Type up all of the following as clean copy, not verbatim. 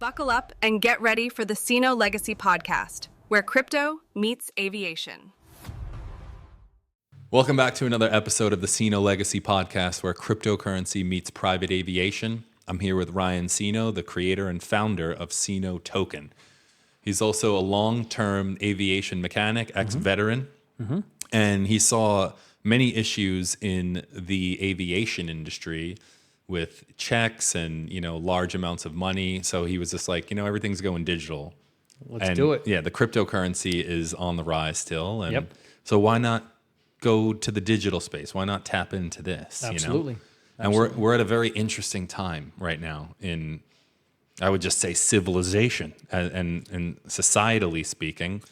Buckle up and get ready for the CINO Legacy Podcast, where crypto meets aviation. Welcome back to another episode of the CINO Legacy Podcast, where cryptocurrency meets private aviation. I'm here with Ryan Ceno, the creator and founder of CINO Token. He's also a long-term aviation mechanic, ex-veteran, and he saw many issues in the aviation industry with checks and, large amounts of money. So he was just like, everything's going digital. Let's do it. Yeah, the cryptocurrency is on the rise still. And Yep. so why not go to the digital space? Why not tap into this? Absolutely. And we're at a very interesting time right now in, I would just say, civilization and societally speaking.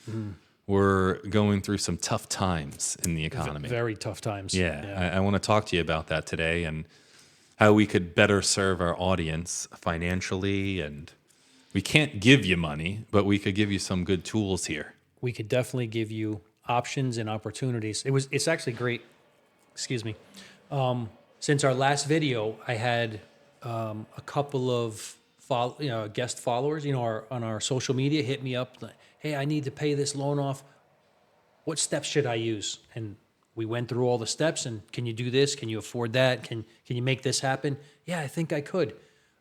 We're going through some tough times in the economy. Very tough times. Yeah. I want to talk to you about that today and how we could better serve our audience financially. And we can't give you money, but we could give you some good tools here. We could definitely give you options and opportunities. It's actually great. Excuse me. Since our last video, I had a couple of guest followers, on our social media hit me up. Like, hey, I need to pay this loan off. What steps should I use? And we went through all the steps. And can you do this? Can you afford that? Can you make this happen? Yeah, I think I could.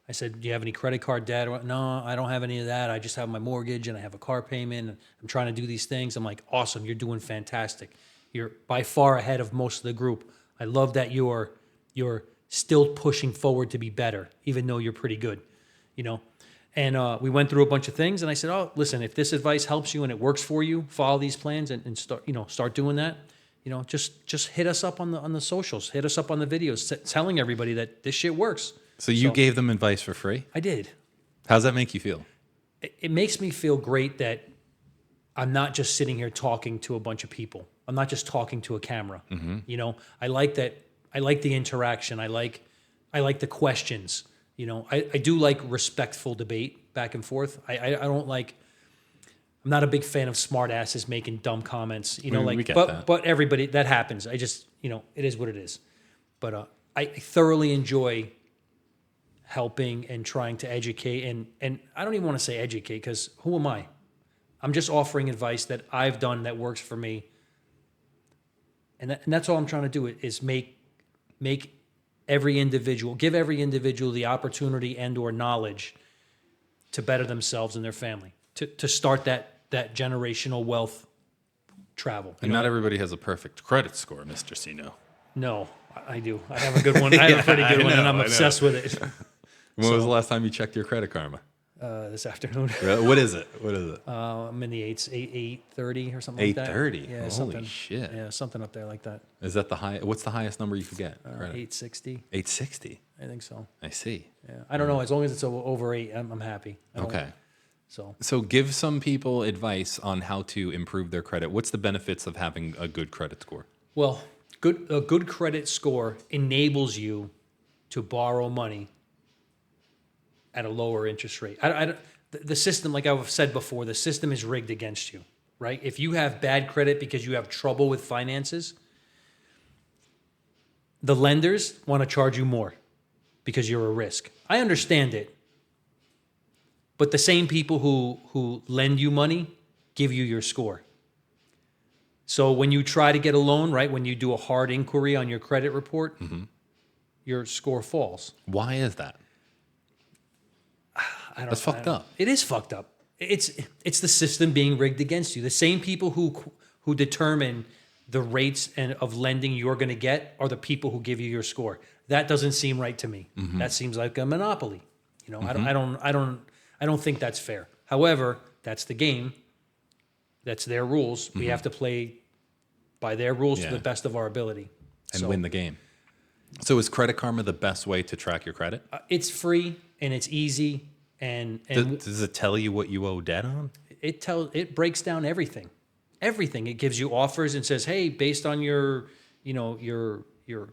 I said, do you have any credit card debt? No, I don't have any of that. I just have my mortgage and I have a car payment. And I'm trying to do these things. I'm like, awesome. You're doing fantastic. You're by far ahead of most of the group. I love that you're still pushing forward to be better, even though you're pretty good, And we went through a bunch of things, and I said, "Oh, listen, if this advice helps you and it works for you, follow these plans and start doing that. Just hit us up on the socials, hit us up on the videos, telling everybody that this shit works." So you gave them advice for free? I did. How's that make you feel? It makes me feel great that I'm not just sitting here talking to a bunch of people. I'm not just talking to a camera. I like that. I like the interaction. I like the questions. I do like respectful debate back and forth. I don't like. I'm not a big fan of smart asses making dumb comments. We get that. But everybody, that happens. I just it is what it is. But I thoroughly enjoy helping and trying to educate, and I don't even want to say educate, because who am I? I'm just offering advice that I've done that works for me, and that's all I'm trying to do is make every individual, give every individual the opportunity and or knowledge to better themselves and their family, to start that generational wealth travel. And not everybody has a perfect credit score, Mr. Ceno. No, I do. I have a good one. I have a pretty good one, and I'm obsessed with it. When was the last time you checked your Credit Karma? This afternoon. What is it? I'm in the 830 or something like that. 830? Yeah, Holy something. shit. Yeah, something up there like that. Is that the high? What's the highest number you could get? 860. 860? I think so. I see. Yeah, I don't know. As long as it's over 8, I'm happy. Okay. So give some people advice on how to improve their credit. What's the benefits of having a good credit score? Well, a good credit score enables you to borrow money at a lower interest rate. The system, like I've said before, the system is rigged against you, right? If you have bad credit because you have trouble with finances, the lenders want to charge you more because you're a risk. I understand it. But the same people who lend you money give you your score. So when you try to get a loan, right, when you do a hard inquiry on your credit report, your score falls. Why is that? That's fucked up. It is fucked up. It's the system being rigged against you. The same people who determine the rates of lending you're going to get are the people who give you your score. That doesn't seem right to me. That seems like a monopoly. I don't think that's fair. However, that's the game. That's their rules. We have to play by their rules to the best of our ability. And win the game. So is Credit Karma the best way to track your credit? It's free and it's easy. And does it tell you what you owe debt on? It breaks down everything. Everything. It gives you offers and says, hey, based on your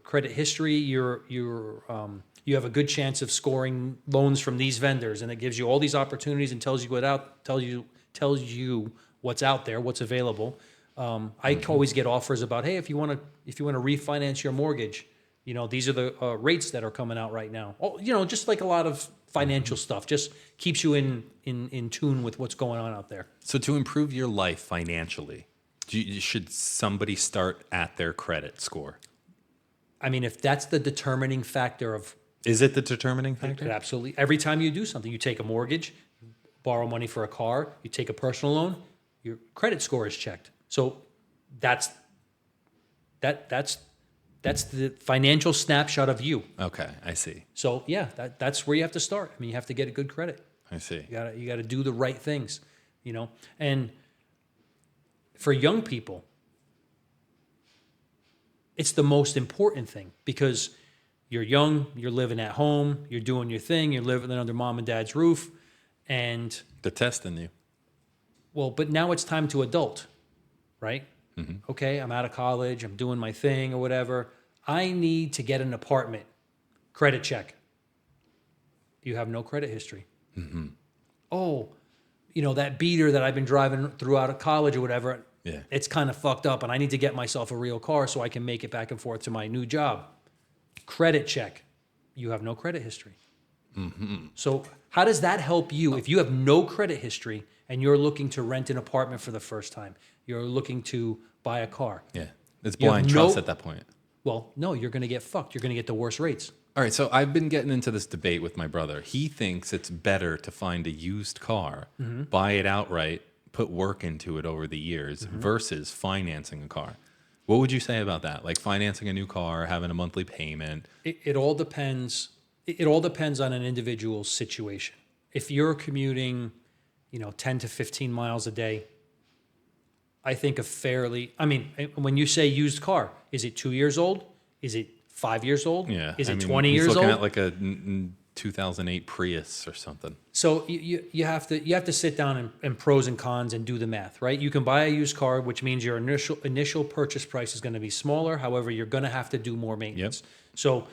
credit history, you have a good chance of scoring loans from these vendors, and it gives you all these opportunities and tells you what's out there, what's available. I always get offers about, hey, if you want to refinance your mortgage, These are the rates that are coming out right now. Oh, just like a lot of financial stuff, just keeps you in tune with what's going on out there. So to improve your life financially, should somebody start at their credit score? I mean, if that's the determining factor of... Is it the determining factor? Absolutely. Every time you do something, you take a mortgage, you borrow money for a car, you take a personal loan, your credit score is checked. So that's the financial snapshot of you. Okay, I see. So yeah, that's where you have to start. I mean, you have to get a good credit. I see. You gotta do the right things, And for young people, it's the most important thing because you're young, you're living at home, you're doing your thing, you're living under mom and dad's roof, and they're testing you. Well, but now it's time to adult, right? Mm-hmm. Okay, I'm out of college, I'm doing my thing or whatever. I need to get an apartment. Credit check. You have no credit history. Mm-hmm. Oh, that beater that I've been driving throughout of college or whatever, it's kind of fucked up and I need to get myself a real car so I can make it back and forth to my new job. Credit check. You have no credit history. Mm-hmm. So how does that help you if you have no credit history and you're looking to rent an apartment for the first time? You're looking to buy a car. Yeah. It's blind trust at that point. Well, no, you're going to get fucked. You're going to get the worst rates. All right, so I've been getting into this debate with my brother. He thinks it's better to find a used car, buy it outright, put work into it over the years versus financing a car. What would you say about that? Like financing a new car, having a monthly payment? It all depends. It all depends on an individual's situation. If you're commuting, 10 to 15 miles a day, I think when you say used car, is it 2 years old? Is it 5 years old? Yeah. Is it 20 years old? He's looking at like a 2008 Prius or something. So you have to sit down and pros and cons and do the math, right? You can buy a used car, which means your initial purchase price is going to be smaller. However, you're going to have to do more maintenance. Yep. So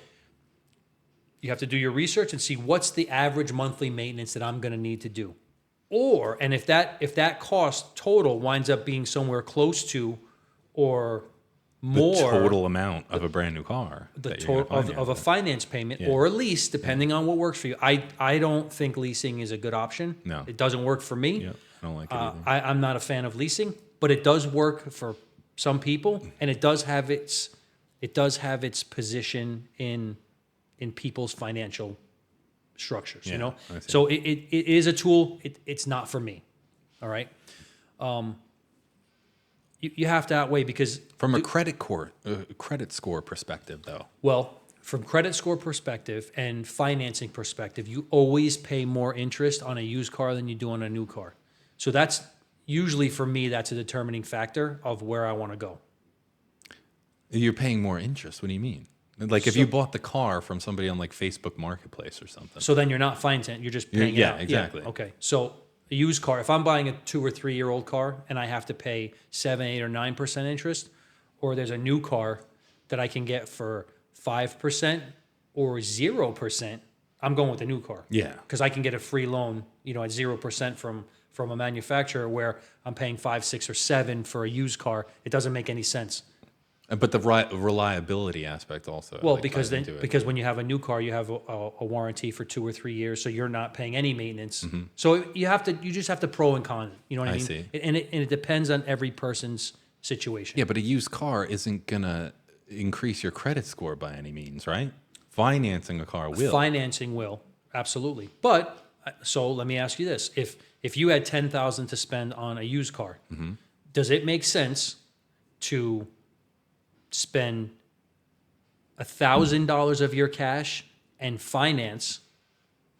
you have to do your research and see what's the average monthly maintenance that I'm going to need to do. And if that cost total winds up being somewhere close to or more the total amount of a brand new car, the total of a finance payment, or a lease, depending on what works for you. I don't think leasing is a good option. No, it doesn't work for me. Yeah, I don't like it either. I'm not a fan of leasing, but it does work for some people, and it does have its position in people's financial structures. So it is a tool. It's not for me. All right. You have to outweigh because from a credit score perspective, though. Well, from credit score perspective and financing perspective, you always pay more interest on a used car than you do on a new car. So that's usually for me. That's a determining factor of where I want to go. You're paying more interest. What do you mean? Like if you bought the car from somebody on like Facebook Marketplace or something. So then you're not financing. You're just paying it out. Exactly. Yeah, okay. So a used car, if I'm buying a 2 or 3 year old car and I have to pay 7, 8, or 9% interest, or there's a new car that I can get for 5% or 0%, I'm going with the new car. Yeah. Because I can get a free loan, at 0% from a manufacturer where I'm paying 5, 6, or 7 for a used car. It doesn't make any sense. But the reliability aspect also. Well, because when you have a new car, you have a warranty for 2 or 3 years, so you're not paying any maintenance. Mm-hmm. So you just have to pro and con. You know what I mean? See. And it depends on every person's situation. Yeah, but a used car isn't gonna increase your credit score by any means, right? Financing a car will. Financing will, absolutely. But so let me ask you this: if you had $10,000 to spend on a used car, does it make sense to spend $1,000 of your cash and finance,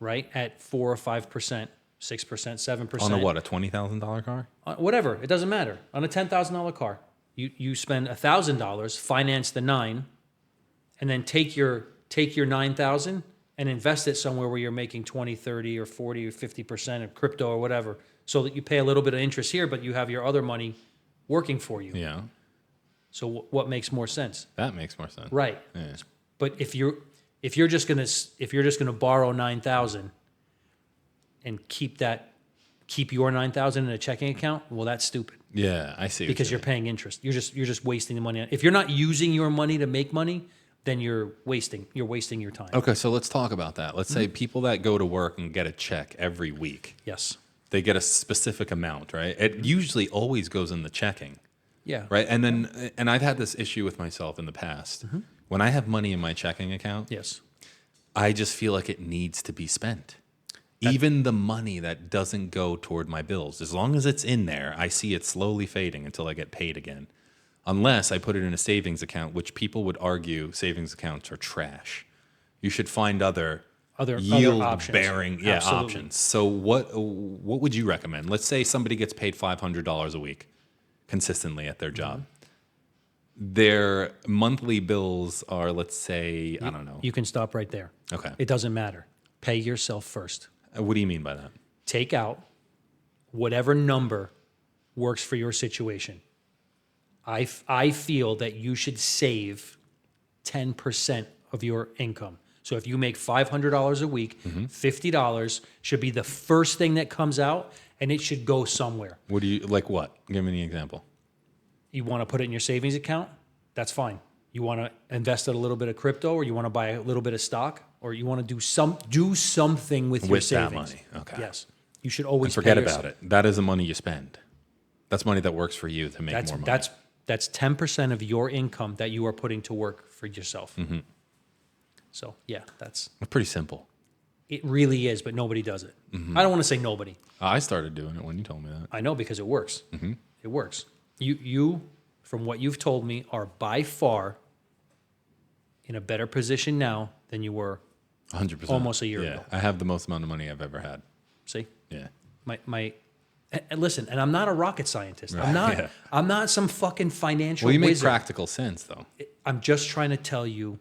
right, at 4 or 5%, 6%, 7%? On a $20,000 car? Whatever, it doesn't matter. On a $10,000 car, you spend $1,000, finance the 9, and then take your $9,000 and invest it somewhere where you're making 20, 30, or 40, or 50% of crypto or whatever, so that you pay a little bit of interest here, but you have your other money working for you. Yeah. So what makes more sense? That makes more sense, right? Yeah. But if you're just gonna borrow $9,000 and keep your $9,000 in a checking account, well, that's stupid. Yeah, I see. Because you're paying interest. You're just wasting the money. If you're not using your money to make money, then you're wasting your time. Okay, so let's talk about that. Let's say people that go to work and get a check every week. Yes. They get a specific amount, right? It usually always goes in the checking, Yeah. right? And then, and I've had this issue with myself in the past. When I have money in my checking account, Yes. I just feel like it needs to be spent. Even the money that doesn't go toward my bills, as long as it's in there, I see it slowly fading until I get paid again. Unless I put it in a savings account, which people would argue savings accounts are trash. You should find other yield options. bearing Absolutely. options. So what would you recommend? Let's say somebody gets paid $500 a week consistently at their job. Their monthly bills are, let's say, I don't know. You can stop right there. Okay. It doesn't matter. Pay yourself first. What do you mean by that? Take out whatever number works for your situation. I feel that you should save 10% of your income. So if you make $500 a week, $50 should be the first thing that comes out, and it should go somewhere. What do you like? What? Give me an example. You want to put it in your savings account? That's fine. You want to invest in a little bit of crypto, or you want to buy a little bit of stock, or you want to do something with your With that savings. money, okay. Yes. You should always Forget pay about it. That is the money you spend. That's money that works for you to make more money. That's 10% of your income that you are putting to work for yourself. So yeah, It's pretty simple. it really is, but nobody does it. I don't want to say nobody. I started doing it when you told me that. I know, because it works. It works. You, from what you've told me, are by far in a better position now than you were 100%. almost a year Yeah, ago. I have the most amount of money I've ever had. See, Yeah. and listen, and I'm not a rocket scientist. Right, I'm not. yeah. I'm not some fucking financial Well, you make wizard. practical sense, though. I'm just trying to tell you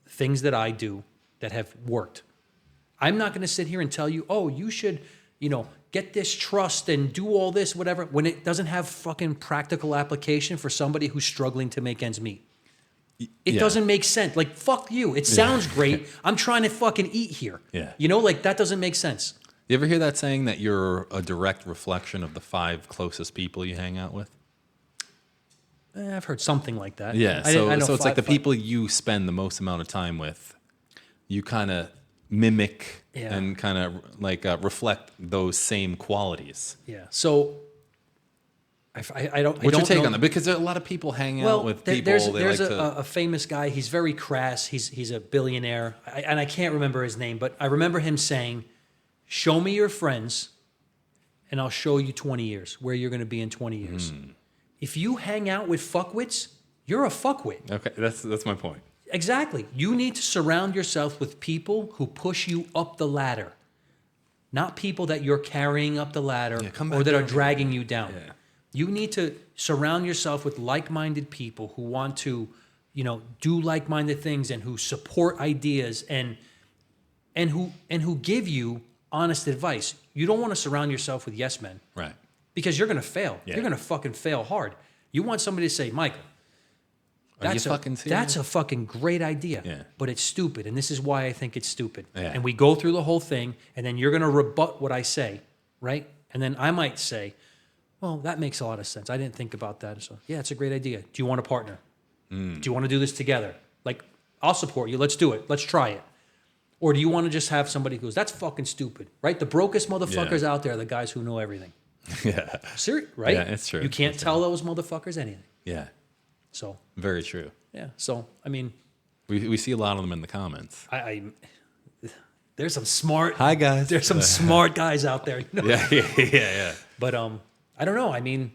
things that I do that have worked. I'm not going to sit here and tell you, oh, you should, get this trust and do all this, whatever, when it doesn't have fucking practical application for somebody who's struggling to make ends meet. It Yeah. doesn't make sense. Like, fuck you. It sounds great. I'm trying to fucking eat here. Yeah. That doesn't make sense. You ever hear that saying that you're a direct reflection of the 5 closest people you hang out with? I've heard something like that. Yeah, I so know it's like the five- people you spend the most amount of time with, you kind of mimic Yeah. and kind of reflect those same qualities. Yeah. So I don't. What's I your don't take know. on that? Because a lot of people hang Well, out with people. there's they like to. a famous guy. He's very crass. He's a billionaire, and I can't remember his name, but I remember him saying, "Show me your friends, and I'll show you 20 years where you're going to be in 20 years." If you hang out with fuckwits, you're a fuckwit. Okay, that's my point. Exactly. You need to surround yourself with people who push you up the ladder, not people that you're carrying up the ladder come or back that are down. dragging you down. Yeah. You need to surround yourself with like-minded people who want to, do like-minded things and who support ideas and who give you honest advice. You don't want to surround yourself with yes men Right. because you're going to fail. Yeah. You're going to fucking fail hard. You want somebody to say, Michael, Are you that's fucking serious? that's a fucking great idea, Yeah. but it's stupid, and this is why I think it's stupid. Yeah. And we go through the whole thing, and then you're going to rebut what I say, right? And then I might say, well, that makes a lot of sense. I didn't think about that. So, yeah, it's a great idea. Do you want a partner? Do you want to do this together? Like, I'll support you. Let's do it. Let's try it. Or do you want to just have somebody who goes, that's fucking stupid, right? The brokest motherfuckers out there are the guys who know everything. Yeah. Serious, right? Yeah, it's true. You can't It's tell those motherfuckers anything. Yeah. So, Very true. yeah. So, I mean, We see a lot of them in the comments. there's some smart. Hi, guys. There's some smart guys out there. Yeah. But I don't know. I mean,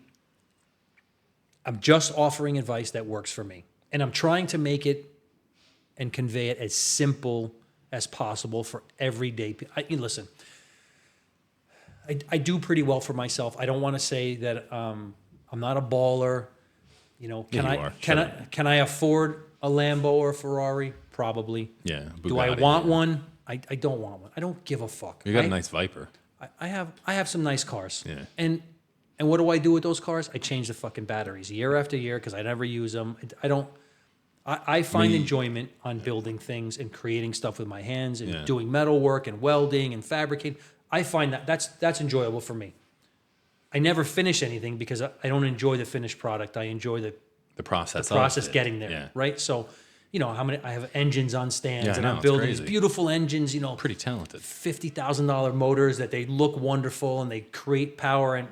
I'm just offering advice that works for me, and I'm trying to make it and convey it as simple as possible for everyday people. Listen, I do pretty well for myself. I don't want to say that I'm not a baller. Can Yeah, you are. Shut up. can I afford a Lambo or a Ferrari? Probably. Yeah. Do I Bugatti, want yeah. one? I don't want one. I don't give a fuck. You got a right? nice Viper. I have some nice cars. Yeah. And what do I do with those cars? I change the fucking batteries year after year because I never use them. I find enjoyment on building things and creating stuff with my hands and Yeah. doing metal work and welding and fabricating. I find that's enjoyable for me. I never finish anything because I don't enjoy the finished product. I enjoy the The process. process of it. getting there, Yeah. right? So how many I have engines on stands, Yeah, I and know, I'm it's building crazy. these beautiful engines. Pretty talented. $50,000 motors that they look wonderful and they create power, and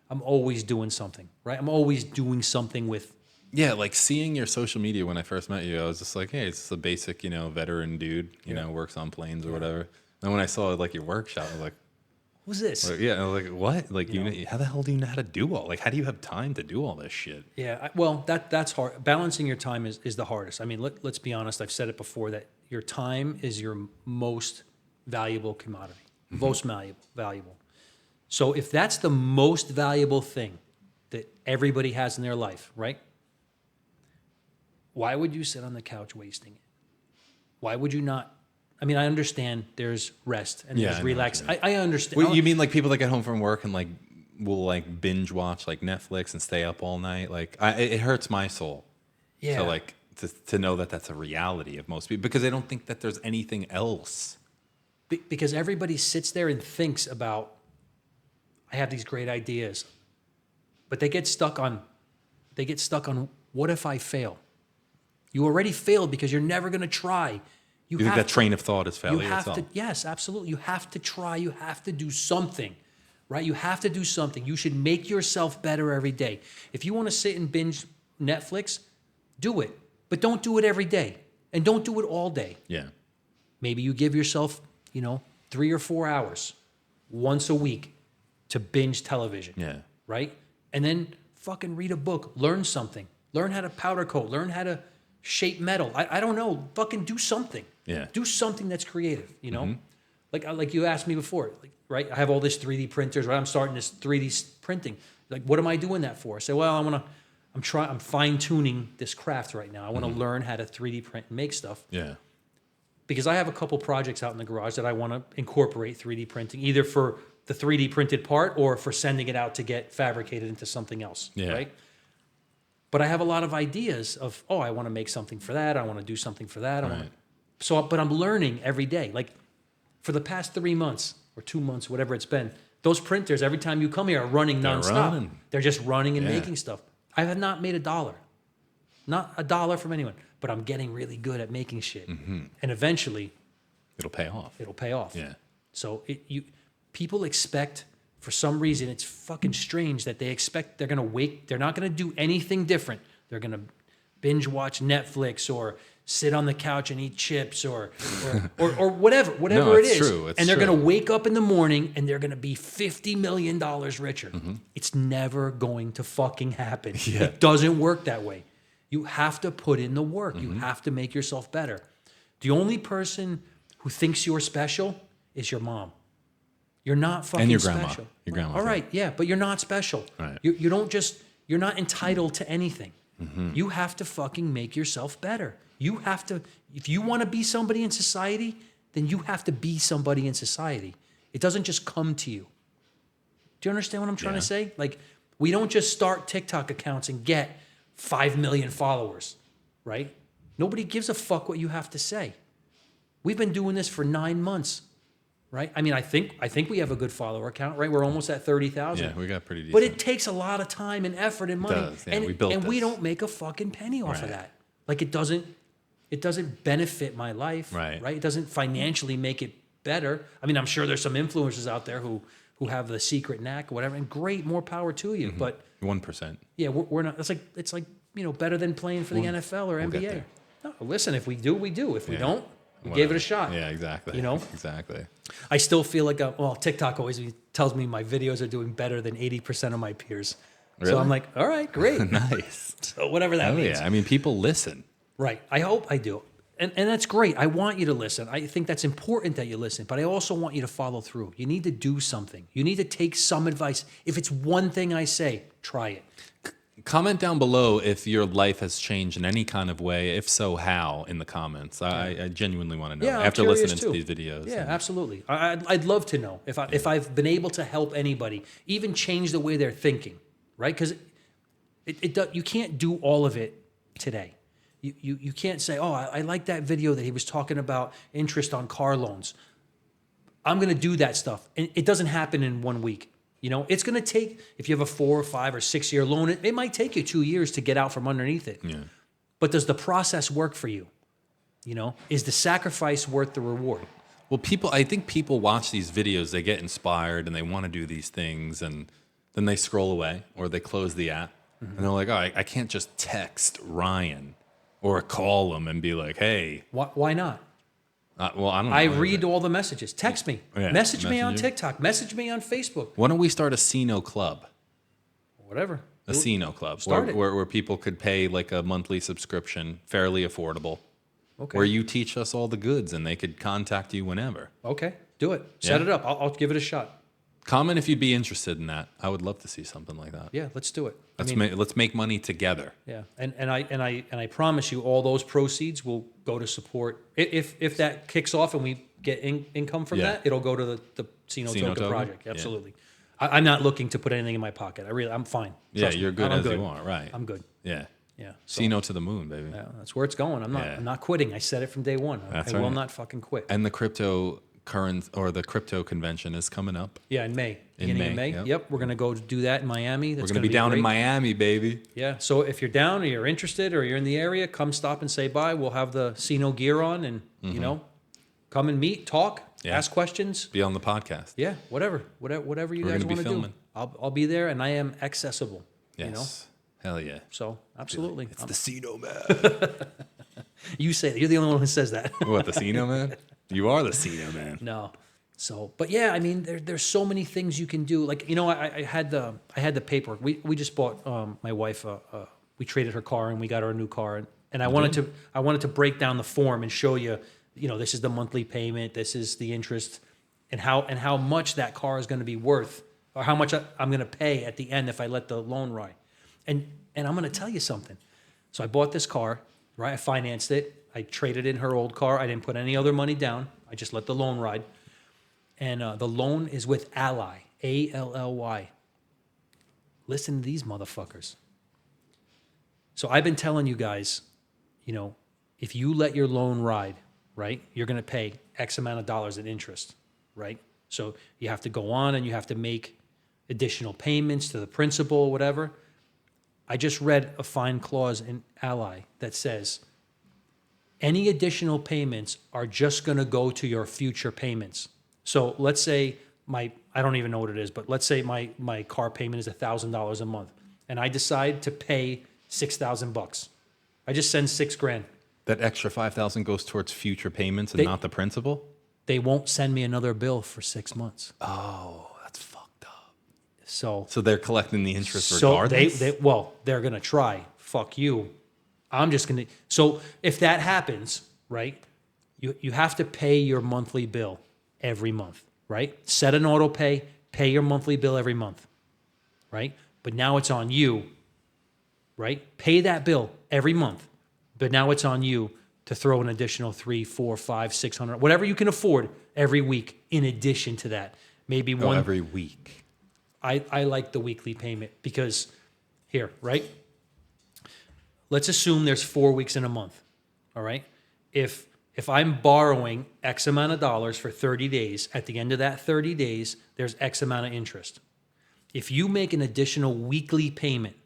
I'm always doing something, right? I'm always doing something with. Yeah, like seeing your social media when I first met you, I was just like, hey, it's just a basic, veteran dude, works on planes or whatever. And when I saw like your workshop, I was like, Who's this? yeah, I was like, what? Like, how the hell do you know how to do all? Like, how do you have time to do all this shit? Yeah, well, that's hard. Balancing your time is the hardest. I mean, let's be honest. I've said it before that your time is your most valuable commodity, most valuable. So if that's the most valuable thing that everybody has in their life, right? Why would you sit on the couch wasting it? Why would you not? I mean, I understand there's rest and Yeah, there's I know relax. what you I understand. Wait, you mean like people that get home from work and like will like binge watch like Netflix and stay up all night? Like, it hurts my soul. Yeah. To like to know that that's a reality of most people because they don't think that there's anything else. Because everybody sits there and thinks about, I have these great ideas, but they get stuck on what if I fail? You already failed because you're never going to try. You think that train of thought is failure You have itself? to, yes, absolutely. You have to try. You have to do something, right? You have to do something. You should make yourself better every day. If you want to sit and binge Netflix, do it, but don't do it every day, and don't do it all day. Yeah. Maybe you give yourself, 3 or 4 hours once a week to binge television. Yeah. Right? And then fucking read a book, learn something, learn how to powder coat, learn how to shape metal. I don't know, fucking do something. Yeah. Do something that's creative, Like you asked me before, right? I have all this 3D printers, right? I'm starting this 3D printing. Like, what am I doing that for? I say, well, I'm fine tuning this craft right now. I want to learn how to 3D print and make stuff. Yeah. Because I have a couple projects out in the garage that I want to incorporate 3D printing, either for the 3D printed part or for sending it out to get fabricated into something else, Yeah. right? But I have a lot of ideas of, I want to make something for that. I want to do something for that. But I'm learning every day. Like for the past 3 months or 2 months, whatever it's been, those printers, every time you come here, are running nonstop. running. They're just running and Yeah. making stuff. I have not made $1. Not $1 from anyone. But I'm getting really good at making shit. And eventually, It'll pay off. it'll pay off. Yeah. So people expect, for some reason, it's fucking strange that they expect they're not gonna do anything different. They're gonna binge watch Netflix or sit on the couch and eat chips or whatever No, it it's is. true. It's And they're true. gonna wake up in the morning and they're gonna be $50 million richer. It's never going to fucking happen. Yeah. It doesn't work that way. You have to put in the work. You have to make yourself better. The only person who thinks you're special is your mom. You're not fucking And your grandma. special. Your grandma. All right, yeah, but you're not special. Right. You're not entitled to anything. You have to fucking make yourself better. You have to, if you want to be somebody in society, then you have to be somebody in society. It doesn't just come to you. Do you understand what I'm trying to say? Like, we don't just start TikTok accounts and get 5 million followers, right? Nobody gives a fuck what you have to say. We've been doing this for 9 months, right? I mean, I think we have a good follower count, right? We're almost at 30,000. Yeah, we got pretty decent. But it takes a lot of time and effort and money. does, yeah, and we built we this. don't make a fucking penny off of Right. that. Like it doesn't benefit my life, Right. It doesn't financially make it better. I mean, I'm sure there's some influencers out there who have the secret knack or whatever, and great, more power to you. But 1%. yeah, we're not. It's like better than playing for the NFL or we'll get NBA. there. No, listen, if we do, we do. If we Yeah. don't, we gave it a shot. Yeah, exactly. Exactly. I still feel like TikTok always tells me my videos are doing better than 80% of my peers. So Really? I'm like, all right, great. Nice. So whatever that Oh means. yeah. I mean, people listen. Right. I hope I do. And that's great. I want you to listen. I think that's important that you listen, but I also want you to follow through. You need to do something. You need to take some advice. If it's one thing I say, try it. Comment down below if your life has changed in any kind of way. If so, how? In the comments. I genuinely want to know Yeah, I'm after curious listening too. to these videos. Yeah, absolutely. I'd love to know if I've been able to help anybody, even change the way they're thinking, right? Because you can't do all of it today. You can't say, oh, I like that video that he was talking about interest on car loans. I'm going to do that stuff. And it doesn't happen in 1 week. It's going to take, if you have a 4 or 5 or 6 year loan, it might take you 2 years to get out from underneath it. Yeah. But does the process work for you? You know, is the sacrifice worth the reward? Well, I think people watch these videos, they get inspired and they want to do these things, and then they scroll away or they close the app and they're like, oh, I can't just text Ryan or call him and be like, hey. Why not? Well, I don't know. I read all the messages. Text me. Yeah, message me on Messenger. TikTok. Message me on Facebook. Why don't we start a CINO club? Whatever. A CINO club Start it. where people could pay like a monthly subscription, fairly affordable, Okay. where you teach us all the goods and they could contact you whenever. Okay. Do it. Set Yeah. it up. I'll give it a shot. Comment if you'd be interested in that. I would love to see something like that. Yeah, let's do it. Let's make money together. Yeah, and I promise you, all those proceeds will go to support. If that kicks off and we get income from Yeah. that, it'll go to the CINO CINO Token Token? project. Yeah. Absolutely. I'm not looking to put anything in my pocket. I'm fine. Yeah, Trust me. you're good I'm as you are, right? I'm good. Yeah. Yeah. So, CINO to the moon, baby. yeah, that's where it's going. I'm Yeah. not quitting. I said it from day one. That's I will right. not fucking quit. And the the crypto convention is coming up. Yeah, in May. Beginning of May, May. yep. Yep, we're gonna go do that in Miami. We're That's going to be down in great. Miami, baby. Yeah. So if you're down or you're interested or you're in the area, come stop and say bye. We'll have the CINO gear on and, you know, come and meet, talk, Yeah. ask questions. Be on the podcast. Yeah. Whatever you We're guys gonna be want to do. filming. I'll be there and I am accessible. Yes. You know? Hell yeah. So absolutely. It's the CINO man. You say that. You're the only one who says that. What, the CINO man? You are the CINO man. No. So, but yeah, I mean, there's so many things you can do. Like, you know, I had the paperwork. We just bought my wife. We traded her car and we got her a new car. And I wanted to break down the form and show you, you know, this is the monthly payment, this is the interest, and how much that car is going to be worth, or how much I'm going to pay at the end if I let the loan ride. And I'm going to tell you something. So I bought this car, right? I financed it. I traded in her old car. I didn't put any other money down. I just let the loan ride. And the loan is with Ally, A-L-L-Y. Listen to these motherfuckers. So I've been telling you guys, you know, if you let your loan ride, right, you're going to pay X amount of dollars in interest, right? So you have to go on and you have to make additional payments to the principal, whatever. I just read a fine clause in Ally that says any additional payments are just going to go to your future payments. So let's say I don't even know what it is, but let's say my car payment is $1,000 a month and I decide to pay $6,000. I just send $6,000. That extra $5,000 goes towards future payments and not the principal? They won't send me another bill for 6 months. Oh, that's fucked up. So So they're collecting the interest regardless? they're going to try. Fuck you. I'm just going to. So if that happens, right, you have to pay your monthly bill every month, right? Set an auto pay your monthly bill every month, right? But now it's on you, right? Pay that bill every month. But now it's on you to throw an additional $300, $400, $500, $600, whatever you can afford every week in addition to that. Maybe one. Every week. I like the weekly payment because here, right? Let's assume there's 4 weeks in a month. All right. If I'm borrowing X amount of dollars for 30 days, at the end of that 30 days, there's X amount of interest. If you make an additional weekly payment,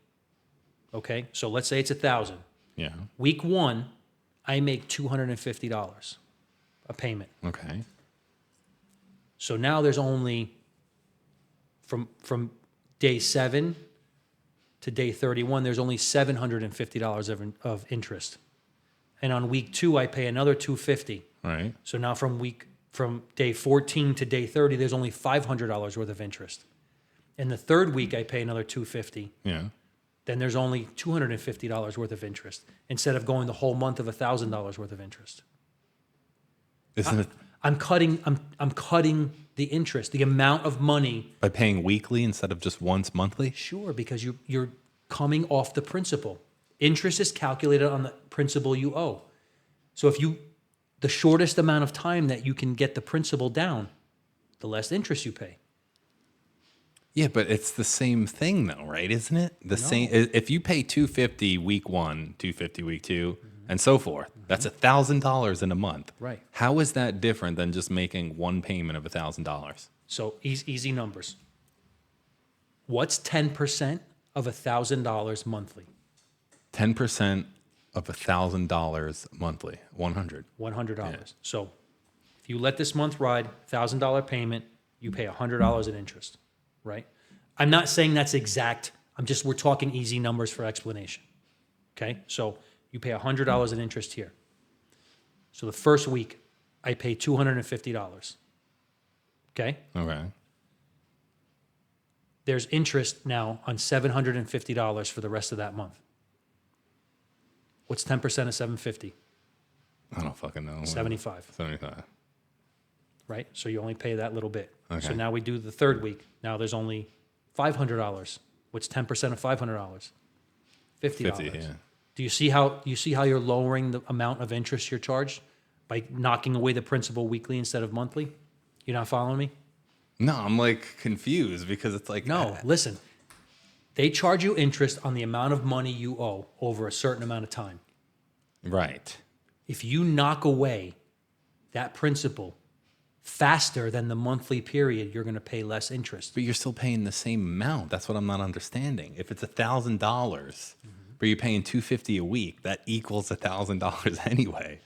okay, so let's say it's $1,000. Yeah. Week 1, I make $250 a payment. Okay. So now there's only from day 7 to day 31, there's only $750 of interest. And on week 2, I pay another $250. Right. So now from day 14 to day 30, there's only $500 worth of interest. In the third week, I pay another $250. Yeah. Then there's only $250 worth of interest instead of going the whole month of $1,000 worth of interest. Isn't it I'm cutting the interest, the amount of money. by paying weekly instead of just once monthly? Sure, because you're coming off the principal. Interest is calculated on the principal you owe. So the shortest amount of time that you can get the principal down, the less interest you pay. Yeah, but it's the same thing though, right? Isn't it? Same if you pay $250 week 1, $250 week 2, and so forth, that's $1,000 in a month. Right. How is that different than just making one payment of $1,000? So easy numbers. What's 10% of $1,000 monthly? 10% Of $1,000 monthly, 100. $100. So if you let this month ride, $1,000 payment, you pay $100 in interest, right? I'm not saying that's exact. We're talking easy numbers for explanation. Okay? So you pay $100 in interest here. So the first week, I pay $250. Okay? Okay. There's interest now on $750 for the rest of that month. What's 10% of 750? I don't fucking know. 75. 75. Right? So you only pay that little bit. Okay. So now we do the third week. Now there's only $500. What's 10% of $500? $50. 50, yeah. Do you see how you're lowering the amount of interest you're charged by knocking away the principal weekly instead of monthly? You're not following me? No, I'm like confused because it's like No, listen. They charge you interest on the amount of money you owe over a certain amount of time. Right. If you knock away that principal faster than the monthly period, you're going to pay less interest. But you're still paying the same amount. That's what I'm not understanding. If it's $1,000, but you're paying $250 a week, that equals $1,000 anyway.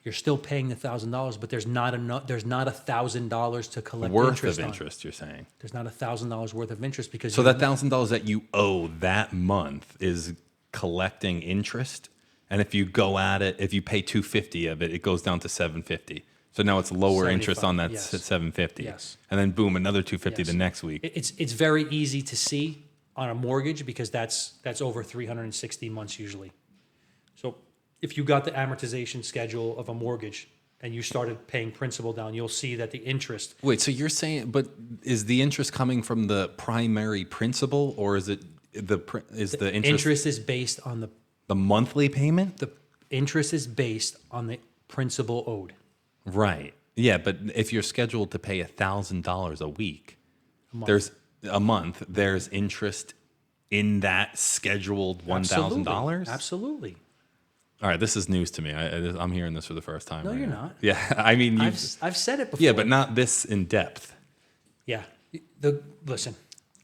You're still paying the $1,000, but there's not enough. There's not $1,000 to collect Worth interest of on. interest, you're saying. There's not $1,000 worth of interest because So that $1,000 that you owe that month is collecting interest, and if you go at it, if you pay $250 of it, it goes down to $750. So now it's lower interest on that yes. $750. Yes. And then boom, another $250 Yes. the next week. It's very easy to see on a mortgage because that's over 360 months usually. So if you got the amortization schedule of a mortgage and you started paying principal down, you'll see that the interest. Wait, so you're saying, but is the interest coming from the primary principal, or is it the interest Is based on the monthly payment? the interest is based on the principal owed. Right. Yeah, but if you're scheduled to pay $1,000 a week, there's interest in that scheduled $1,000. Absolutely. All right, this is news to me. I'm hearing this for the first time. No, right you're now. not. Yeah, I mean, I've said it before. yeah, but not this in depth. Yeah. Listen,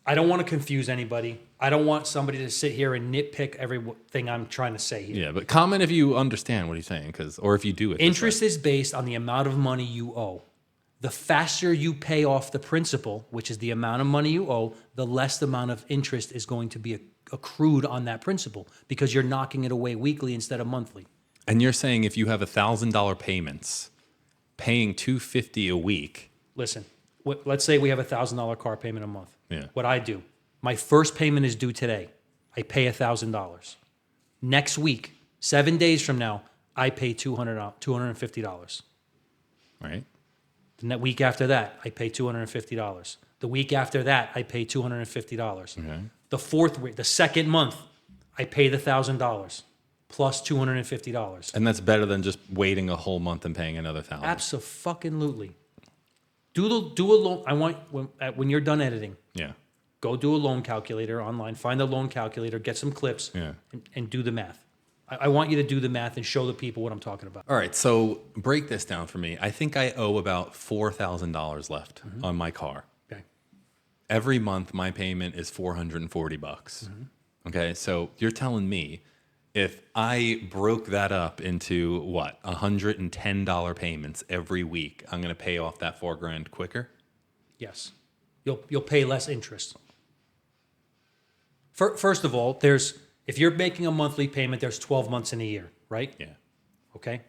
I don't want to confuse anybody. I don't want somebody to sit here and nitpick everything I'm trying to say here. Yeah, but comment if you understand what he's saying, or if you do it. Interest is based on the amount of money you owe. The faster you pay off the principal, which is the amount of money you owe, the less the amount of interest is going to be accrued on that principal because you're knocking it away weekly instead of monthly. And you're saying if you have $1,000 payments, paying $250 a week. Listen, let's say we have $1,000 car payment a month. Yeah. What I do, my first payment is due today. I pay $1,000. Next week, 7 days from now, I pay $250. Right. The week after that, I pay $250. The week after that, I pay $250. Okay. The fourth week, the second month, I pay the $1,000 plus $250. And that's better than just waiting a whole month and paying another $1,000. Absolutely. Do a loan. I want when you're done editing, Yeah. go do a loan calculator online. Find a loan calculator, get some clips, Yeah. and do the math. I want you to do the math and show the people what I'm talking about. All right, so break this down for me. I think I owe about $4,000 left on my car. Okay. Every month, my payment is $440. Okay, so you're telling me if I broke that up into what, $110 payments every week, I'm going to pay off that $4,000 quicker? Yes. You'll pay less interest. First of all, if you're making a monthly payment, there's 12 months in a year, right? Yeah. Okay.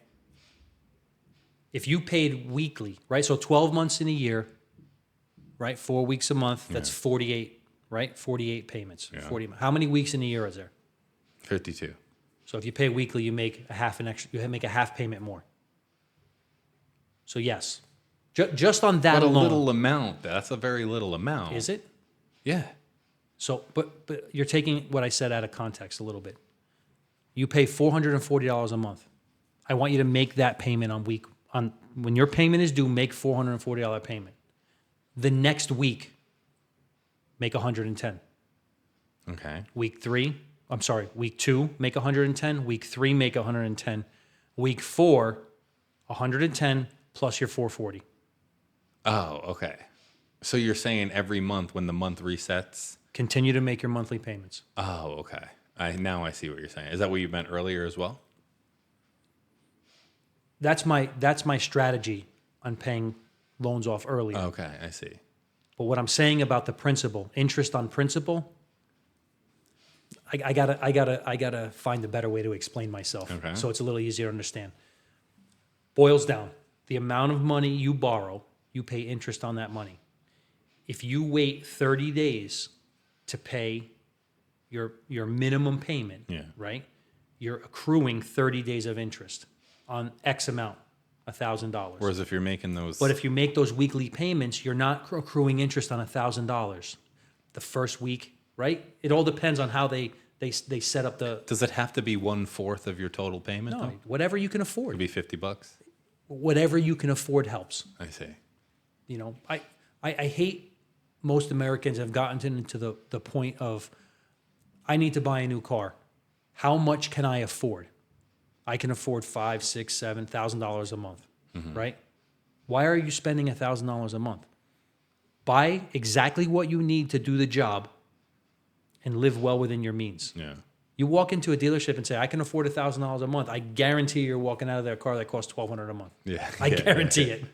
If you paid weekly, right? So 12 months in a year, right? 4 weeks a month, that's 48, right? 48 payments. Yeah. 40. How many weeks in a year is there? 52. So if you pay weekly, you make you make a half payment more. So yes. Just on that But a alone. little amount. That's a very little amount. Is it? Yeah. So, but you're taking what I said out of context a little bit. You pay $440 a month. I want you to make that payment when your payment is due, make $440 payment. The next week, make $110. Okay. Week 2, make $110. Week 3, make $110. Week 4, $110 plus your $440. Oh, okay. So you're saying every month when the month resets? Continue to make your monthly payments. Oh, okay. Now I see what you're saying. Is that what you meant earlier as well? that's my strategy on paying loans off early. Okay, I see. But what I'm saying about the principal, interest on principal, I gotta find a better way to explain myself. Okay. So it's a little easier to understand. Boils down, the amount of money you borrow, you pay interest on that money. If you wait 30 days to pay your minimum payment, Yeah. right? You're accruing 30 days of interest on X amount, $1,000. Whereas if you're making those, But if you make those weekly payments, you're not accruing interest on $1,000 the first week, right? It all depends on how they set up the. does it have to be 1/4 of your total payment? No, though? whatever you can It'd afford. be $50. Whatever you can afford helps. I see. You know, I hate most Americans have gotten into the point of, I need to buy a new car. How much can I afford? I can afford $5,000, $6,000, $7,000 a month, right? Why are you spending $1,000 a month? Buy exactly what you need to do the job and live well within your means. Yeah. You walk into a dealership and say, I can afford $1,000 a month. I guarantee you're walking out of their car that costs $1,200 a month. Yeah. I guarantee it.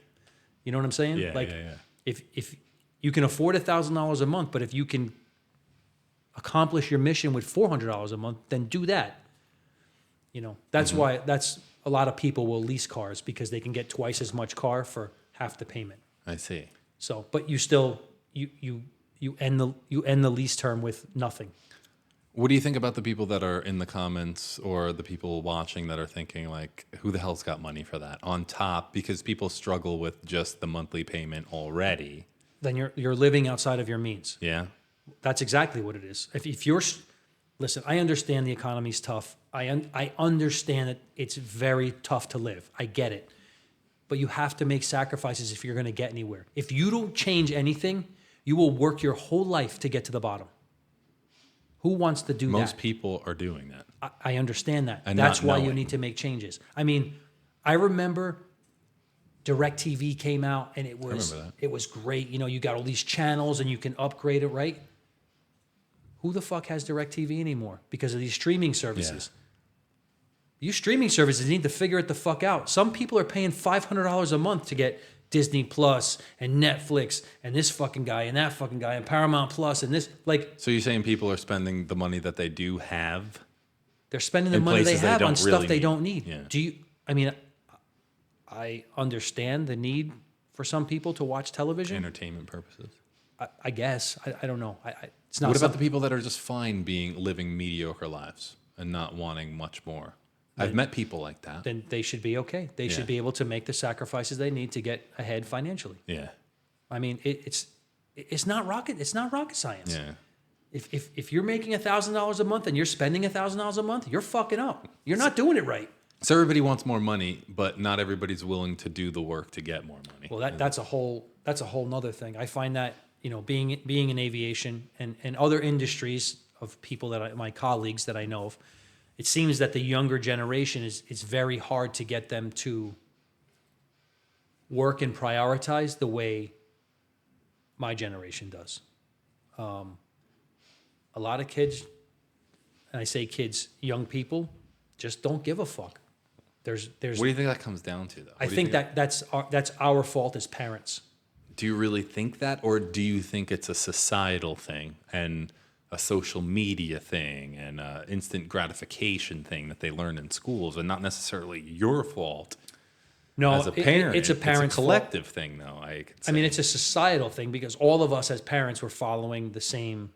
You know what I'm saying? Yeah, like, yeah. if you can afford $1,000 a month, but if you can accomplish your mission with $400 a month, then do that. You know, that's why a lot of people will lease cars, because they can get twice as much car for half the payment. I see. So, but you still you end the lease term with nothing. What do you think about the people that are in the comments or the people watching that are thinking like, who the hell's got money for that on top? Because people struggle with just the monthly payment already. Then you're living outside of your means. Yeah. That's exactly what it is. If you're, listen, I understand the economy's tough. I understand that it's very tough to live. I get it. But you have to make sacrifices if you're going to get anywhere. If you don't change anything, you will work your whole life to get to the bottom. Who wants to do that? Most people are doing that. I understand that. And That's not why you knowing. need to make changes. I mean, I remember DirecTV came out and it was great. You know, you got all these channels and you can upgrade it, right? Who the fuck has DirecTV anymore because of these streaming services? Yeah. You streaming services need to figure it the fuck out. Some people are paying $500 a month to get Disney Plus and Netflix and this fucking guy and that fucking guy and Paramount Plus and this, like, So you're saying people are spending the money that they do have? they're spending the In money they places they have on don't stuff really they need. don't need. Yeah. I understand the need for some people to watch television. Entertainment purposes. I guess. I don't know. It's not What about the something- people that are just fine living mediocre lives and not wanting much more? I've met people like that. Then they should be okay. They should be able to make the sacrifices they need to get ahead financially. Yeah. I mean, it's not rocket science. Yeah. If you're making $1,000 a month and you're spending $1,000 a month, you're fucking up. You're not doing it right. So everybody wants more money, but not everybody's willing to do the work to get more money. Well, that's a whole nother thing. I find that, you know, being in aviation and other industries of people my colleagues that I know of, it seems that the younger generation it's very hard to get them to work and prioritize the way my generation does. A lot of kids, and I say kids, young people, just don't give a fuck. There's. What do you think that comes down to, though? I think that's our fault as parents. Do you really think that, or do you think it's a societal thing and a social media thing and an instant gratification thing that they learn in schools, and not necessarily your fault? No, as a parent, it's a parent's collective thing, though. I could say. I mean, it's a societal thing because all of us as parents were following the same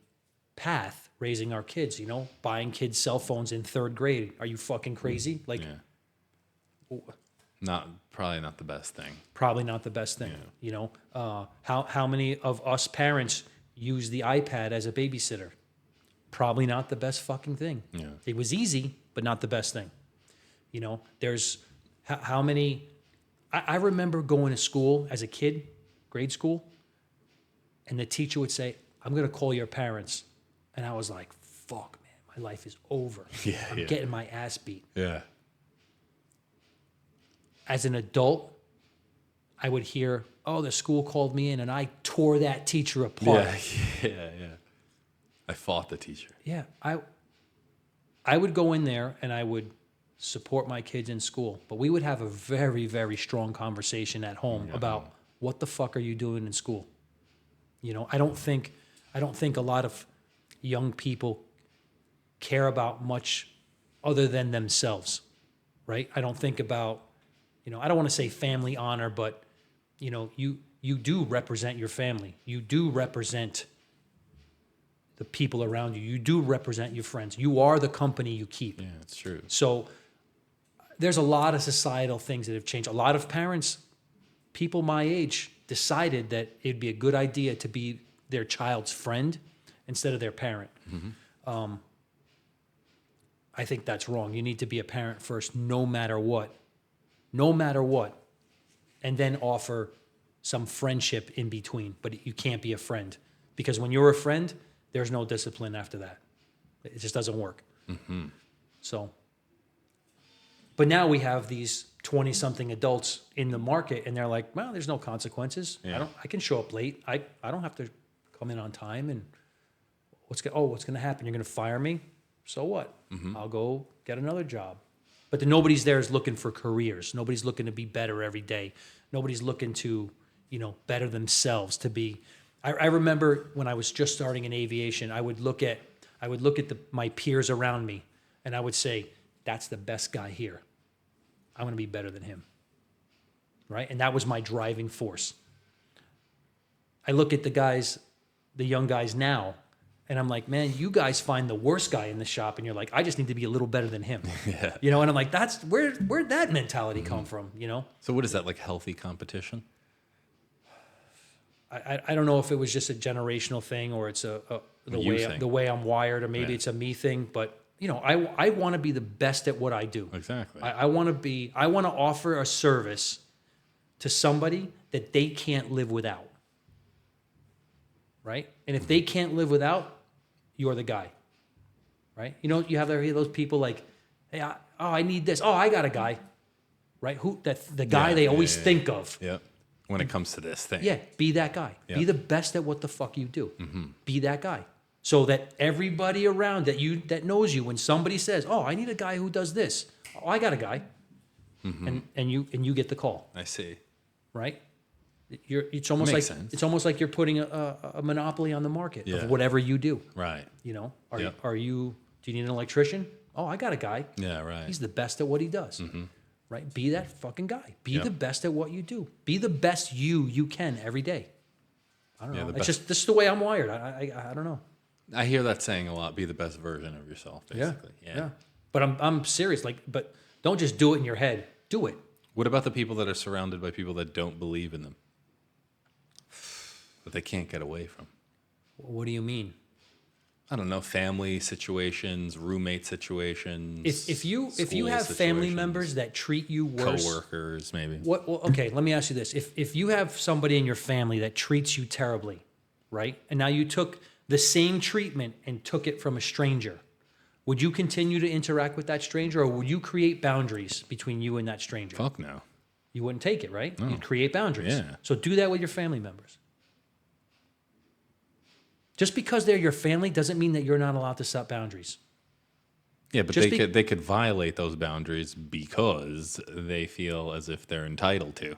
path, raising our kids. You know, buying kids cell phones in 3rd grade. Are you fucking crazy? Like, Probably not the best thing. probably not the best thing. Yeah. You know, how many of us parents use the iPad as a babysitter? Probably not the best fucking thing. Yeah. It was easy, but not the best thing. You know, there's how many. I remember going to school as a kid, grade school, and the teacher would say, "I'm going to call your parents," and I was like, "Fuck, man, my life is over. I'm getting my ass beat." Yeah. As an adult, I would hear, "Oh, the school called me in, and I tore that teacher apart." Yeah. I fought the teacher. Yeah, I would go in there and I would support my kids in school, but we would have a very, very strong conversation at home about what the fuck are you doing in school? You know, I don't think a lot of young people care about much other than themselves, right? I don't think about, you know, I don't want to say family honor, but you know, you do represent your family. You do represent the people around you. You do represent your friends. You are the company you keep. Yeah, it's true. So there's a lot of societal things that have changed. A lot of parents, people my age, decided that it'd be a good idea to be their child's friend instead of their parent. I think that's wrong. You need to be a parent first, no matter what. No matter what. And then offer some friendship in between. But you can't be a friend. Because when you're a friend, there's no discipline after that. It just doesn't work. So, but now we have these 20-something adults in the market, and they're like, well, there's no consequences. Yeah. I can show up late. I don't have to come in on time. And what's going to happen? You're going to fire me? So what? I'll go get another job. But nobody's there is looking for careers. Nobody's looking to be better every day. Nobody's looking to, you know, better themselves to be. I remember when I was just starting in aviation, I would look at my peers around me, and I would say, that's the best guy here. I'm going to be better than him. Right? And that was my driving force. I look at the young guys now, and I'm like, man, you guys find the worst guy in the shop, and you're like, I just need to be a little better than him. Yeah. You know, and I'm like, that's where'd that mentality come from, you know? So what is that, like healthy competition? I don't know if it was just a generational thing or it's the way I'm wired, or maybe it's a me thing, but you know, I want to be the best at what I do. Exactly. I want to offer a service to somebody that they can't live without. Right? And if they can't live without, you're the guy. Right? You know, you have those people like, hey, I need this. Oh, I got a guy. Right? The guy they always think of. Yeah. When it comes to this thing. Yeah, be that guy. Yeah. Be the best at what the fuck you do. Be that guy. So that everybody around that knows you, when somebody says, "Oh, I need a guy who does this." Oh, I got a guy. And you get the call. I see. Right? It's almost Makes like sense. it's almost like you're putting a monopoly on the market Yeah. of whatever you do. Right. You know, Yeah. do you need an electrician? Oh, I got a guy. Yeah, right. He's the best at what he does. Right? Be that fucking guy. Be Yeah. the best at what you do. Be the best you can every day. I don't know. It's just this is the way I'm wired. I don't know. I hear that saying a lot. Be the best version of yourself, basically. Yeah. But I'm serious. But don't just do it in your head. Do it. What about the people that are surrounded by people that don't believe in them? That they can't get away from? What do you mean? I don't know, family situations, roommate situations. If you school have family situations, members that treat you worse, coworkers, maybe. well, okay, let me ask you this: if you have somebody in your family that treats you terribly, right, and now you took the same treatment and took it from a stranger, would you continue to interact with that stranger, or would you create boundaries between you and that stranger? Fuck no. You wouldn't take it, right? No. You'd create boundaries. Yeah. So do that with your family members. Just because they're your family doesn't mean that you're not allowed to set boundaries. Yeah, but they could violate those boundaries because they feel as if they're entitled to.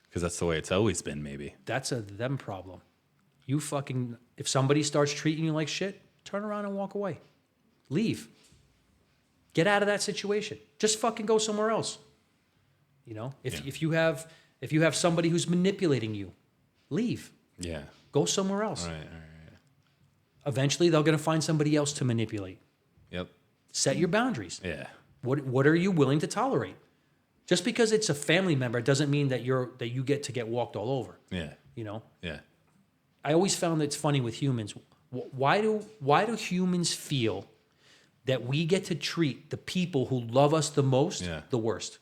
Because that's the way it's always been, maybe. That's a them problem. If somebody starts treating you like shit, turn around and walk away. Leave. Get out of that situation. Just fucking go somewhere else. You know, if you have somebody who's manipulating you, leave. Yeah. Go somewhere else. All right. Eventually, they're going to find somebody else to manipulate. Yep. Set your boundaries. Yeah. What are you willing to tolerate? Just because it's a family member doesn't mean that you get to get walked all over. Yeah. You know. Yeah. I always found that it's funny with humans. Why do humans feel that we get to treat the people who love us the most the worst?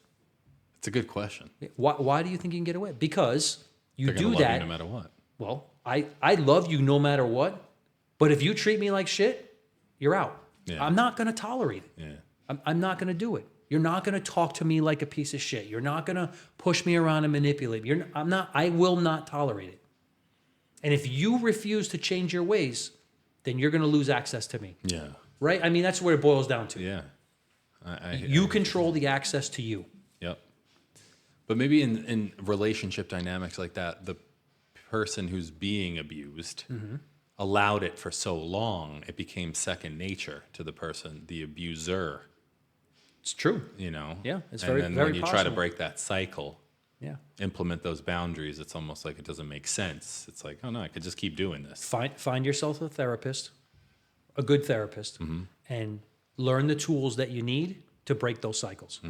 It's a good question. Why do you think you can get away? Because you They're do gonna love that you no matter what. Well, I love you no matter what, but if you treat me like shit, you're out. Yeah. I'm not going to tolerate it. Yeah. I'm not going to do it. You're not going to talk to me like a piece of shit. You're not going to push me around and manipulate me. I will not tolerate it. And if you refuse to change your ways, then you're going to lose access to me. Yeah. Right? I mean, that's where it boils down to. Yeah. You control the access to you. Yep. But maybe in relationship dynamics like that, the person who's being abused allowed it for so long, it became second nature to the person, the abuser. It's true. You know? Yeah, it's and very, then very when you possible. try to break that cycle, Yeah. implement those boundaries, it's almost like it doesn't make sense. It's like, oh no, I could just keep doing this. Find yourself a therapist, a good therapist, and learn the tools that you need to break those cycles.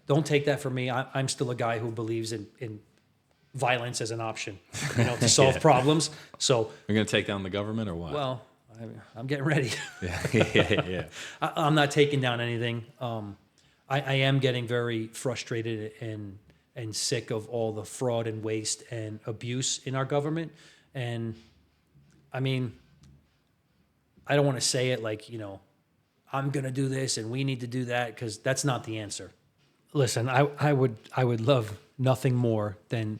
Don't take that from me. I'm still a guy who believes in violence as an option, to solve problems. So We're going to take down the government or what? well, I'm getting ready. yeah. I'm not taking down anything. I am getting very frustrated and sick of all the fraud and waste and abuse in our government. And I mean, I don't want to say it like, I'm going to do this and we need to do that, because that's not the answer. Listen, I would love nothing more than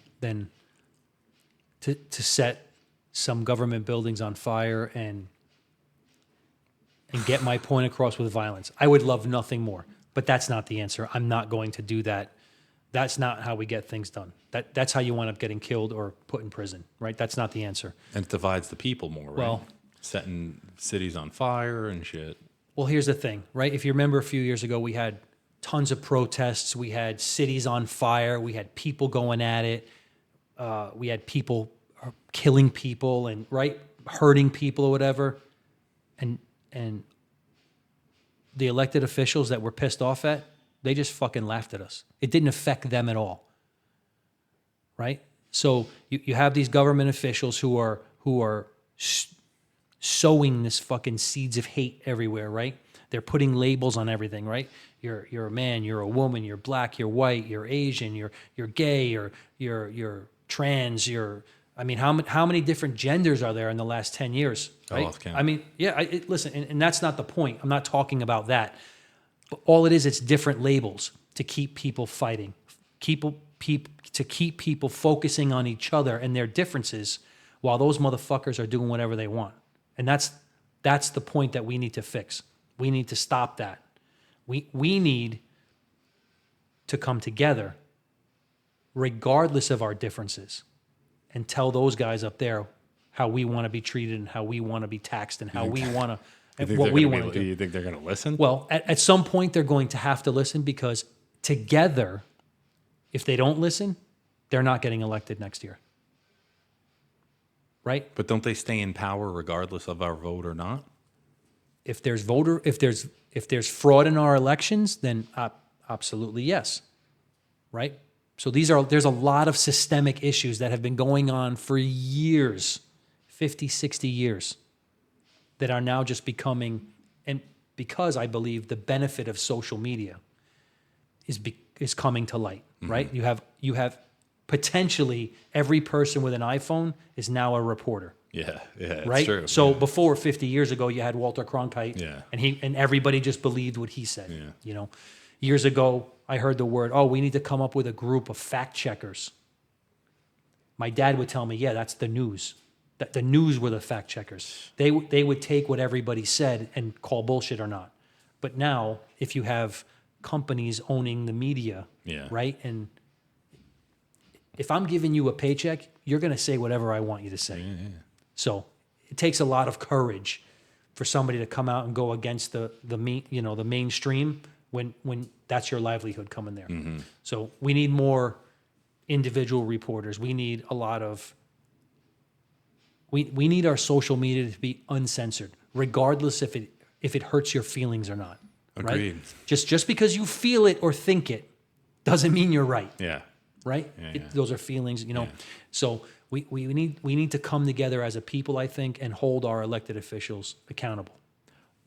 to set some government buildings on fire and get my point across with violence. I would love nothing more, but that's not the answer. I'm not going to do that. That's not how we get things done. That's how you wind up getting killed or put in prison, right? That's not the answer. And it divides the people more, right? Well, setting cities on fire and shit. Well, here's the thing, right? If you remember a few years ago, we had tons of protests. We had cities on fire. We had people going at it. We had people killing people and hurting people or whatever. And the elected officials that we're pissed off at, they just fucking laughed at us. It didn't affect them at all, right? So you have these government officials who are sowing this fucking seeds of hate everywhere, right? They're putting labels on everything, right? You're a man, you're a woman, you're black, you're white, you're Asian, you're gay, you're trans, how many different genders are there in the last 10 years? Right? lost count. I mean, yeah, listen, and that's not the point. I'm not talking about that. But all it is, it's different labels to keep people fighting, to keep people focusing on each other and their differences while those motherfuckers are doing whatever they want. And that's the point that we need to fix. We need to stop that. We need to come together regardless of our differences and tell those guys up there how we want to be treated and how we want to be taxed and how we want to, and what we want to do. You think they're going to listen? Well, at some point they're going to have to listen, because together, if they don't listen, they're not getting elected next year. Right? But don't they stay in power regardless of our vote or not? If there's fraud in our elections, then absolutely yes. Right? So there's a lot of systemic issues that have been going on for years, 50, 60 years, that are now just becoming, and because I believe the benefit of social media is coming to light, right? You have potentially every person with an iPhone is now a reporter. Yeah, it's right? true. So before 50 years ago, you had Walter Cronkite, Yeah. and everybody just believed what he said. Yeah. Years ago, I heard the word, we need to come up with a group of fact checkers. My dad would tell me, yeah, that's the news. That the news were the fact checkers. They would take what everybody said and call bullshit or not. But now, if you have companies owning the media, Yeah. right? And if I'm giving you a paycheck, you're going to say whatever I want you to say. Yeah. So it takes a lot of courage for somebody to come out and go against the mainstream when that's your livelihood coming there. Mm-hmm. So we need more individual reporters. We need a lot of we need our social media to be uncensored, regardless if it hurts your feelings or not. Agreed. Right? Just because you feel it or think it doesn't mean you're right. Yeah. Right? Yeah. Those are feelings, Yeah. So we need to come together as a people, I think, and hold our elected officials accountable.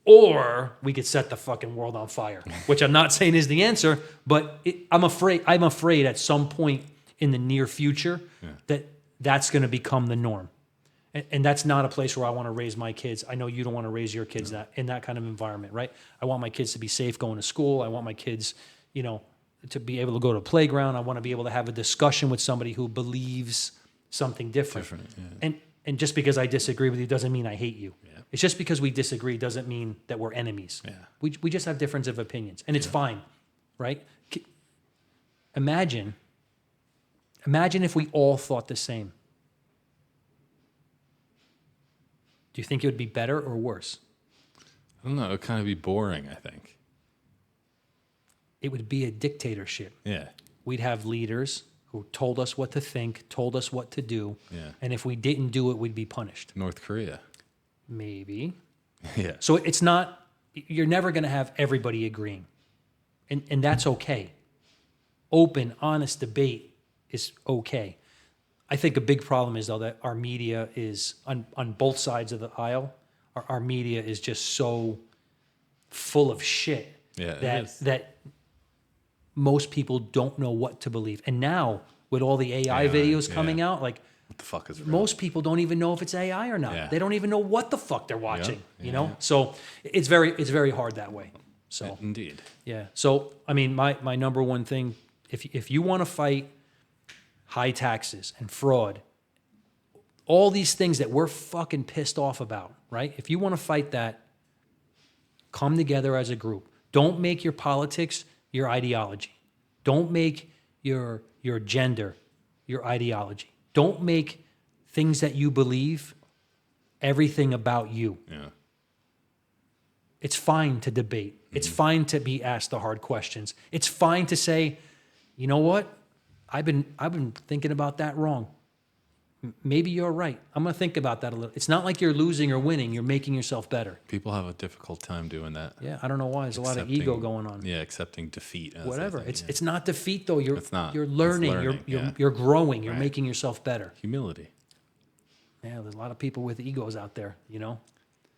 Or we could set the fucking world on fire, which I'm not saying is the answer, but I'm afraid at some point in the near future that's going to become the norm. And that's not a place where I want to raise my kids. I know you don't want to raise your kids in that kind of environment, right? I want my kids to be safe going to school. I want my kids, to be able to go to a playground. I want to be able to have a discussion with somebody who believes something different. Yeah. And just because I disagree with you doesn't mean I hate you. Yeah. It's just because we disagree doesn't mean that we're enemies. Yeah. We just have difference of opinions, and it's fine, right? Imagine if we all thought the same. Do you think it would be better or worse? I don't know. It would kind of be boring, I think. It would be a dictatorship. Yeah. We'd have leaders who told us what to think, told us what to do, Yeah. and if we didn't do it, we'd be punished. North Korea. Maybe. Yeah. So it's not, you're never going to have everybody agreeing, and that's okay. Open, honest debate is okay. I think a big problem is, though, that our media is, on both sides of the aisle, our media is just so full of shit Yeah, that most people don't know what to believe. And now, with all the AI videos coming out, like, What the fuck is real? most people don't even know if it's AI or not. Yeah. They don't even know what the fuck they're watching, you know? yeah. So it's very hard that way. So, Indeed. yeah. So, I mean, my number one thing, if you want to fight high taxes and fraud, all these things that we're fucking pissed off about, right? If you want to fight that, come together as a group. Don't make your politics your ideology. Don't make your gender your ideology. Don't make things that you believe everything about you. Yeah. It's fine to debate. It's fine to be asked the hard questions. It's fine to say, you know what? I've been thinking about that wrong. Maybe you're right. I'm going to think about that a little. It's not like you're losing or winning. You're making yourself better. People have a difficult time doing that. Yeah, I don't know why. There's a lot of ego going on. Yeah, accepting defeat. as they Whatever. say, It's not defeat though. It's not. You're It's learning. learning, You're growing. You're Right. making yourself better. humility. Yeah, there's a lot of people with egos out there, you know.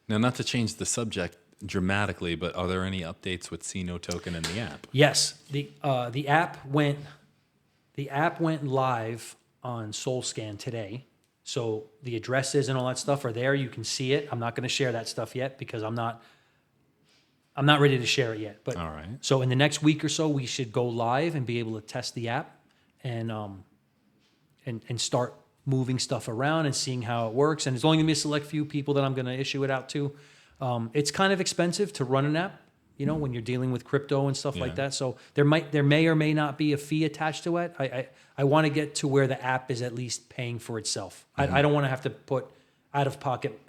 Now, not to change the subject dramatically, but are there any updates with CINO Token in the app? Yes, the app went live on SoulScan today. So the addresses and all that stuff are there. You can see it. I'm not going to share that stuff yet because I'm not ready to share it yet. But All right. So in the next week or so, we should go live and be able to test the app and start moving stuff around and seeing how it works. And it's only going to be a select few people that I'm going to issue it out to. It's kind of expensive to run an app, you know, when you're dealing with crypto and stuff like Yeah. that. So there may or may not be a fee attached to it. I want to get to where the app is at least paying for itself. I don't want to have to put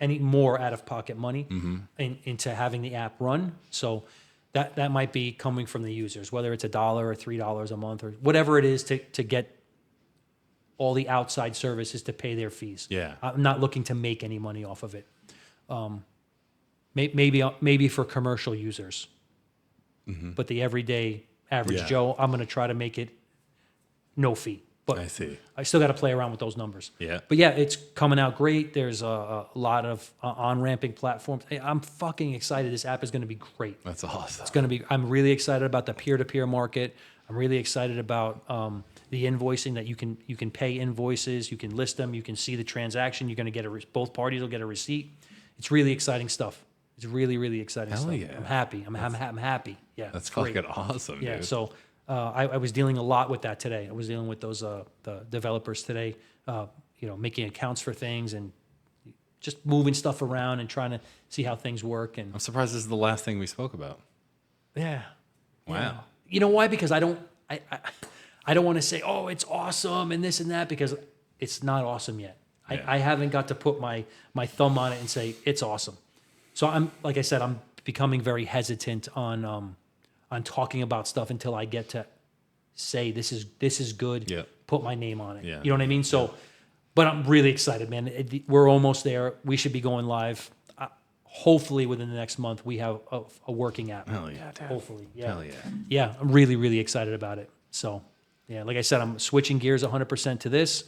any more out of pocket money into having the app run. So that might be coming from the users, whether it's $1 or $3 a month or whatever it is to get all the outside services to pay their fees. Yeah. I'm not looking to make any money off of it. Maybe for commercial users, but the everyday average Yeah. Joe, I'm going to try to make it no fee. But I see. I still got to play around with those numbers. Yeah. But yeah, it's coming out great. There's a lot of on-ramping platforms. Hey, I'm fucking excited. This app is going to be great. That's awesome. It's going to be. I'm really excited about the peer-to-peer market. I'm really excited about the invoicing, that you can pay invoices, you can list them, you can see the transaction. You're going to get both parties will get a receipt. It's really exciting stuff. It's really, really exciting Hell stuff. yeah. I'm happy. I'm happy. Yeah. That's it's great. fucking awesome, Yeah. dude. So I was dealing a lot with that today. I was dealing with those the developers today. Making accounts for things and just moving stuff around and trying to see how things work. And I'm surprised this is the last thing we spoke about. yeah. Wow. Yeah. You know why? Because I don't want to say, oh, it's awesome and this and that, because it's not awesome yet. Yeah. I haven't got to put my thumb on it and say it's awesome. So I'm becoming very hesitant on talking about stuff until I get to say this is good. Yeah. Put my name on it. Yeah. You know what I mean? So, but I'm really excited, man. We're almost there. We should be going live. Hopefully within the next month we have a working app. Hell yeah, dude. Hopefully, yeah. Hell yeah. Yeah, I'm really, really excited about it. So, yeah, like I said, I'm switching gears 100% to this.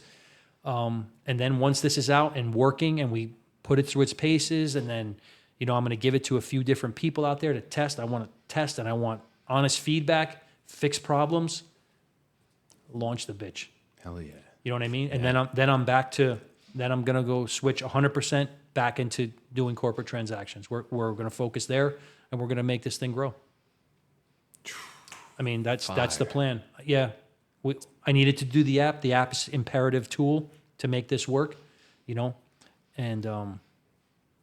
And then once this is out and working and we put it through its paces, and then, I'm going to give it to a few different people out there to test. I want to test and I want honest feedback, fix problems, launch the bitch. Hell yeah. You know what I mean? And then I'm going to go switch 100% back into doing corporate transactions. We're going to focus there and we're going to make this thing grow. I mean, that's the plan. Yeah. I needed to do the app. The app is imperative tool to make this work, and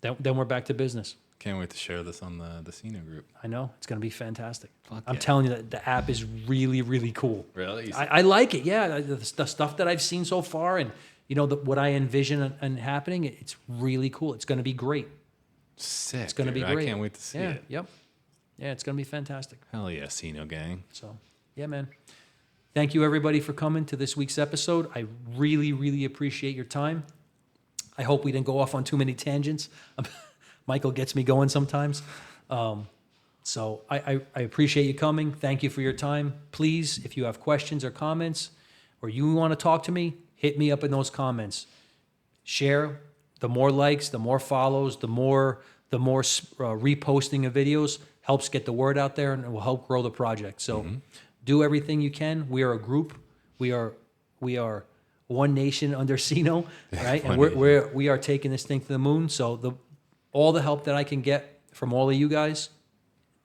Then we're back to business. Can't wait to share this on the Ceno group. I know it's going to be fantastic. Fuck I'm yeah. telling you that the app is really, really cool. Really? I like it. Yeah, the stuff that I've seen so far, and what I envision and happening, it's really cool. It's going to be great. Sick. It's going to be dude. great. I can't wait to see yeah, it. Yep. Yeah, it's going to be fantastic. Hell yeah, Ceno gang. So, yeah, man. Thank you, everybody, for coming to this week's episode. I really, really appreciate your time. I hope we didn't go off on too many tangents. Michael gets me going sometimes. So I appreciate you coming. Thank you for your time. Please, if you have questions or comments, or you want to talk to me, hit me up in those comments. Share. The more likes, the more follows, the more reposting of videos helps get the word out there, and it will help grow the project. So do everything you can. We are a group. We are one nation under Ceno, right? And we are taking this thing to the moon. So all the help that I can get from all of you guys,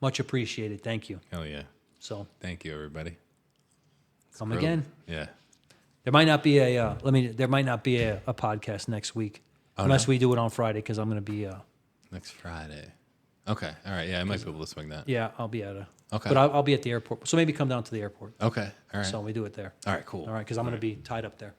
much appreciated. Thank you. Hell yeah. So Thank you, everybody. come again. Yeah. There might not be a podcast next week unless we do it on Friday, because I'm going to be Next Friday. Okay. All right. Yeah, I might be able to swing that. yeah, I'll be at Okay. but I'll be at the airport. So maybe come down to the airport. Okay. All right. So we do it there. All right. Cool. All right, because I'm going to be tied up there.